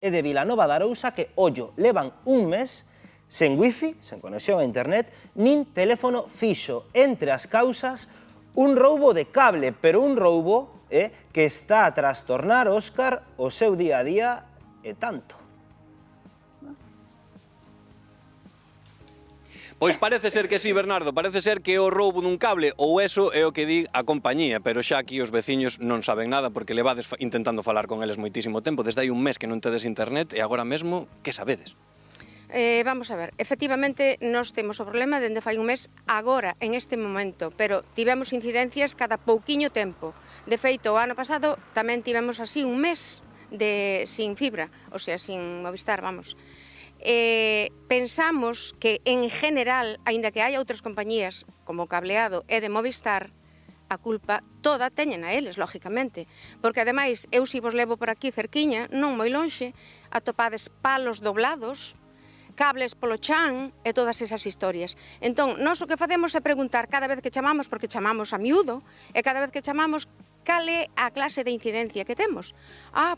e de Vilanova de Arousa que, ollo, levan un mes sen wifi, sen conexión a internet, nin teléfono fixo. Entre as causas, un roubo de cable, pero un roubo que está a trastornar, Óscar, o seu día a día e tanto. Pois parece ser que sí, Bernardo, parece ser que é o roubo dun cable ou eso é o que di a compañía, pero xa aquí os veciños non saben nada porque levades intentando falar con eles moitísimo tempo, desde hai un mes que non tedes internet e agora mesmo, que sabedes? Vamos a ver, efectivamente nós temos o problema dende fai un mes agora, en este momento, pero tivemos incidencias cada pouquiño tempo. De feito, o ano pasado tamén tivemos así un mes sin fibra, o sea, sin Movistar, vamos. Pensamos que en general, aínda que hai outras compañías como Cableado e de Movistar, a culpa toda teñen a eles, lógicamente, porque ademais eu si vos levo por aquí cerquiña, non moi lonxe, atopades palos doblados, cables polo chan e todas esas historias. Entón, nós o que facemos é preguntar cada vez que chamamos, porque chamamos a miúdo, e cada vez que chamamos, cal é a clase de incidencia que temos.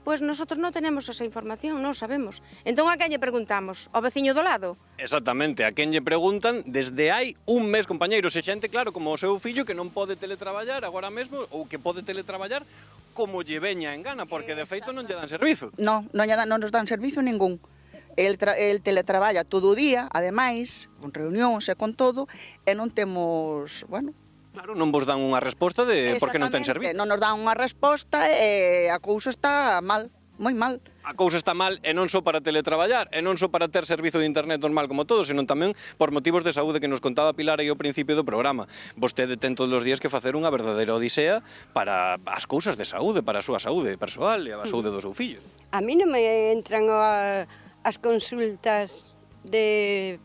Pois nosotros non tenemos esa información, non sabemos. Entón, a quen lle preguntamos? Ao veciño do lado? Exactamente, a quen lle preguntan desde hai un mes, compañeiros, e xente, claro, como o seu fillo que non pode teletraballar agora mesmo, ou que pode teletraballar como lle veña en gana, porque de feito non lle dan servizo. Non nos dan servizo ningún. El teletraballa todo o día, ademais, con reunións e con todo, e non temos, bueno... Claro, non vos dan unha resposta de por que non ten servizo. Non nos dan unha resposta e a cousa está mal, moi mal. A cousa está mal e non só para teletraballar, e non só para ter servizo de internet normal como todos, senón tamén por motivos de saúde que nos contaba Pilar aí ao principio do programa. Vostede ten todos os días que facer unha verdadeira odisea para as cousas de saúde, para a súa saúde persoal e a saúde do seu fillo. A mí non me entran as consultas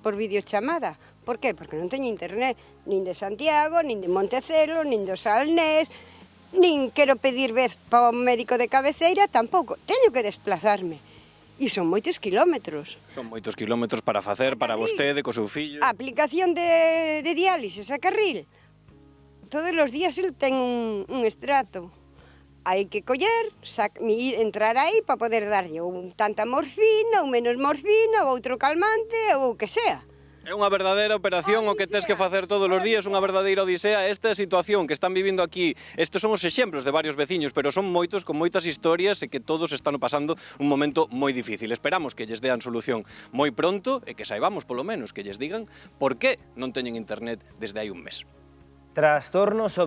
por videochamada. Por qué? Porque non teño internet, nin de Santiago, nin de Montecelo, nin do Salnés, nin quero pedir vez para o médico de cabeceira, tampouco. Teño que desplazarme. E son moitos kilómetros. Son moitos kilómetros para facer, para vostede, co seu fillo. A aplicación de diálisis a Carril. Todos os días el ten un extracto. Hai que coller, entrar aí para poder darlle tanta morfina, ou menos morfina, ou outro calmante, ou o que sea. É unha verdadeira operación o que tes que facer todos os días, unha verdadeira odisea. Esta situación que están vivindo aquí, estes son os exemplos de varios veciños, pero son moitos, con moitas historias e que todos están pasando un momento moi difícil. Esperamos que lles dean solución moi pronto e que saibamos, polo menos, que lles digan por que non teñen internet desde hai un mes. Trastornos